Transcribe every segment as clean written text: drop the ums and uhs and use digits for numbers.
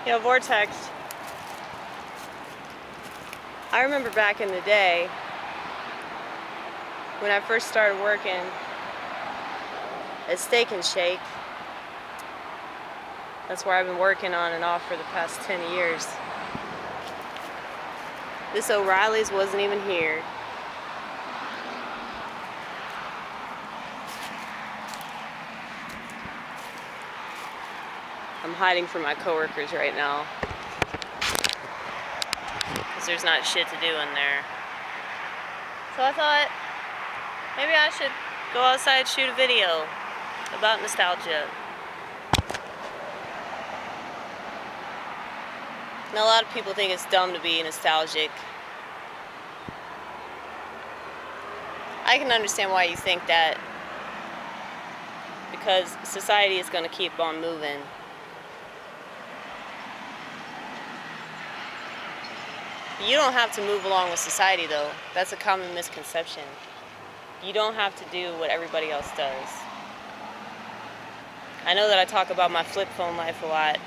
Vortex. I remember back in the day when I first started working at Steak and Shake. That's where I've been working on and off for the past 10 years. This O'Reilly's wasn't even here. I'm hiding from my coworkers right now because there's not shit to do in there. So I thought maybe I should go outside and shoot a video about nostalgia. Now a lot of people think it's dumb to be nostalgic. I can understand why you think that, because society is going to keep on moving. You don't have to move along with society, though. That's a common misconception. You don't have to do what everybody else does. I know that I talk about my flip phone life a lot,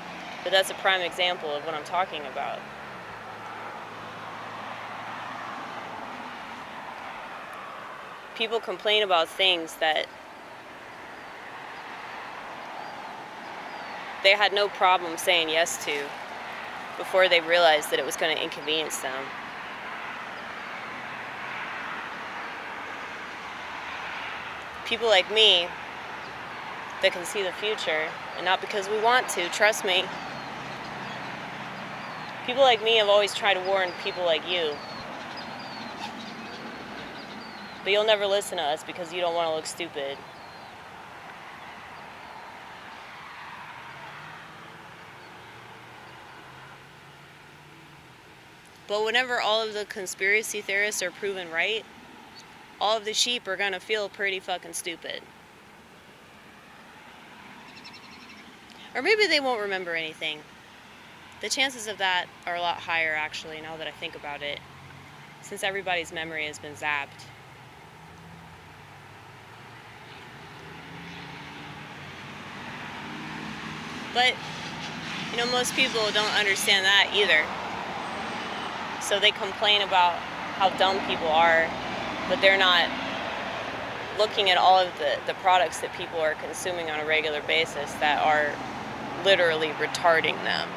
but that's a prime example of what I'm talking about. People complain about things that they had no problem saying yes to before they realized that it was going to inconvenience them. People like me that can see the future, and not because we want to, trust me. People like me have always tried to warn people like you. But you'll never listen to us because you don't want to look stupid. But whenever all of the conspiracy theorists are proven right, all of the sheep are gonna feel pretty fucking stupid. Or maybe they won't remember anything. The chances of that are a lot higher, actually, now that I think about it, since everybody's memory has been zapped. But, most people don't understand that either. So they complain about how dumb people are, but they're not looking at all of the products that people are consuming on a regular basis that are literally retarding them.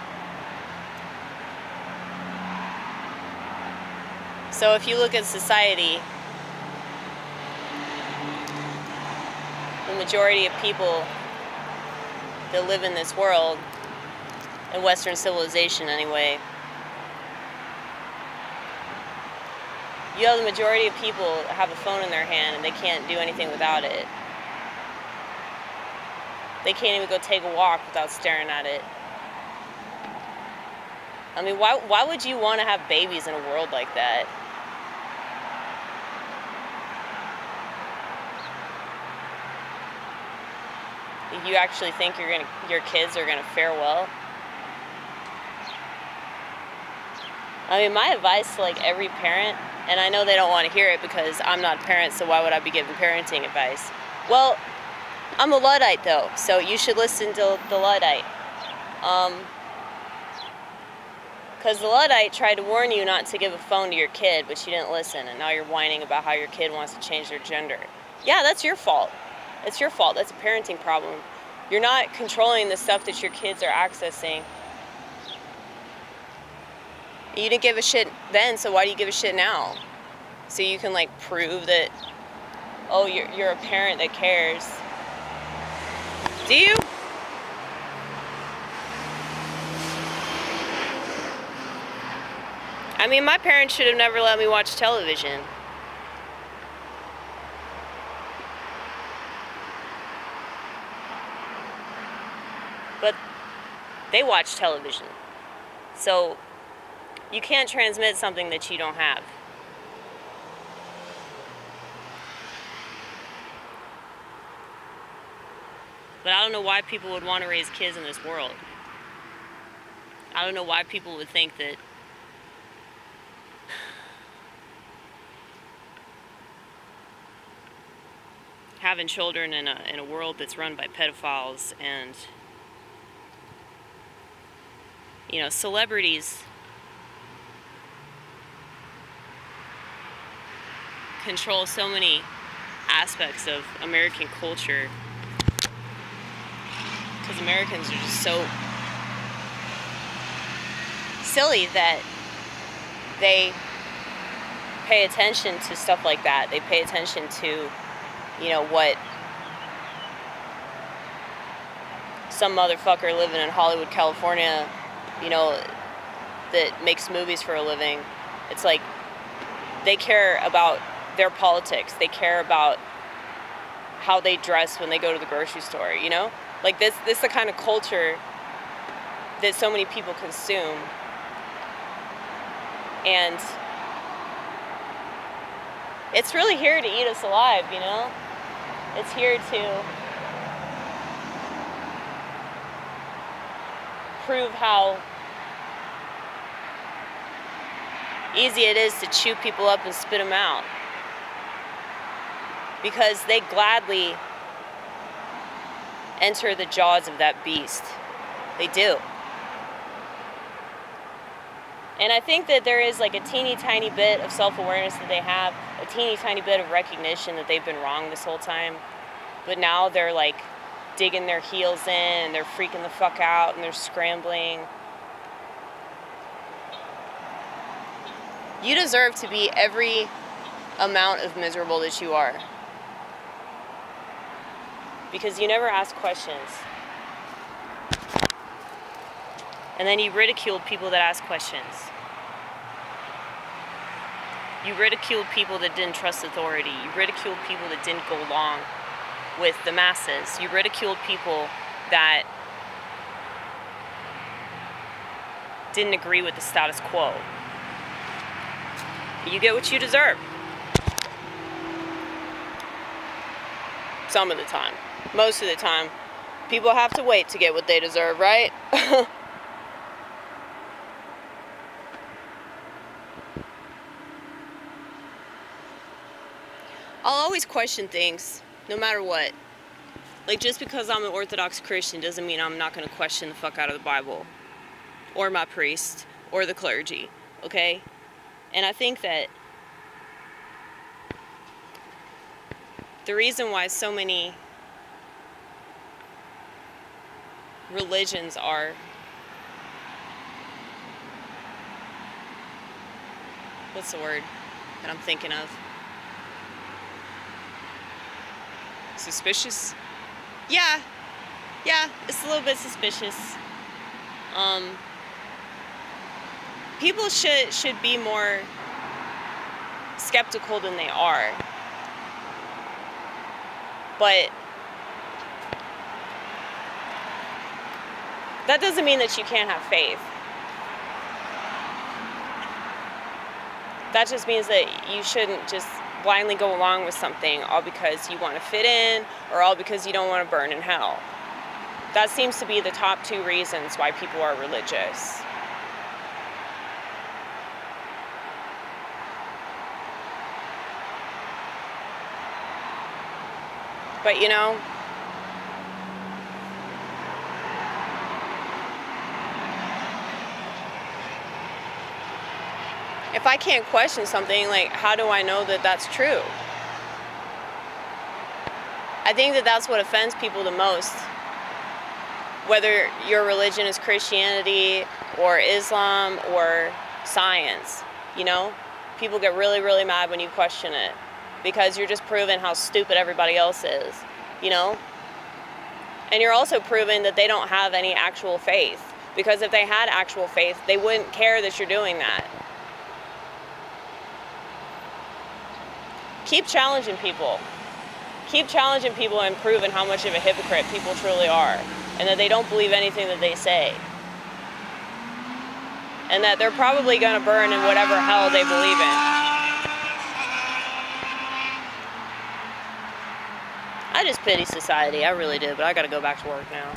So if you look at society, the majority of people that live in this world, in Western civilization anyway, you have the majority of people have a phone in their hand and they can't do anything without it. They can't even go take a walk without staring at it. I mean, why would you want to have babies in a world like that? You actually think your kids are gonna fare well? I mean, my advice to every parent, and I know they don't want to hear it because I'm not a parent, so why would I be giving parenting advice? Well, I'm a Luddite though, so you should listen to the Luddite. Because the Luddite tried to warn you not to give a phone to your kid, but you didn't listen, and now you're whining about how your kid wants to change their gender. Yeah, that's your fault. It's your fault. That's a parenting problem. You're not controlling the stuff that your kids are accessing. You didn't give a shit then, so why do you give a shit now? So you can prove that, oh, you're a parent that cares. Do you? I mean, my parents should have never let me watch television. But they watch television. So you can't transmit something that you don't have. But I don't know why people would want to raise kids in this world. I don't know why people would think that having children in a world that's run by pedophiles and celebrities control so many aspects of American culture, because Americans are just so silly that they pay attention to stuff like that. They pay attention to, what some motherfucker living in Hollywood, California, that makes movies for a living. It's like they care about their politics. They care about how they dress when they go to the grocery store, Like this is the kind of culture that so many people consume. And it's really here to eat us alive, It's here to prove how easy it is to chew people up and spit them out. Because they gladly enter the jaws of that beast. They do. And I think that there is like a teeny tiny bit of self-awareness that they have, a teeny tiny bit of recognition that they've been wrong this whole time. But now they're like digging their heels in and they're freaking the fuck out and they're scrambling. You deserve to be every amount of miserable that you are. Because you never ask questions. And then you ridiculed people that ask questions. You ridiculed people that didn't trust authority. You ridiculed people that didn't go along with the masses. You ridiculed people that didn't agree with the status quo. You get what you deserve. Some of the time. Most of the time. People have to wait to get what they deserve, right? I'll always question things, no matter what. Like, just because I'm an Orthodox Christian doesn't mean I'm not going to question the fuck out of the Bible. Or my priest. Or the clergy. Okay? And I think that the reason why so many religions are what's the word that I'm thinking of? Suspicious? Yeah, it's a little bit suspicious. People should be more skeptical than they are. But that doesn't mean that you can't have faith. That just means that you shouldn't just blindly go along with something all because you want to fit in or all because you don't want to burn in hell. That seems to be the top two reasons why people are religious. But if I can't question something, like, how do I know that that's true? I think that that's what offends people the most. Whether your religion is Christianity or Islam or science, people get really, really mad when you question it because you're just proving how stupid everybody else is, And you're also proving that they don't have any actual faith, because if they had actual faith, they wouldn't care that you're doing that. Keep challenging people. Keep challenging people and proving how much of a hypocrite people truly are, and that they don't believe anything that they say. And that they're probably going to burn in whatever hell they believe in. I just pity society, I really do, but I gotta go back to work now.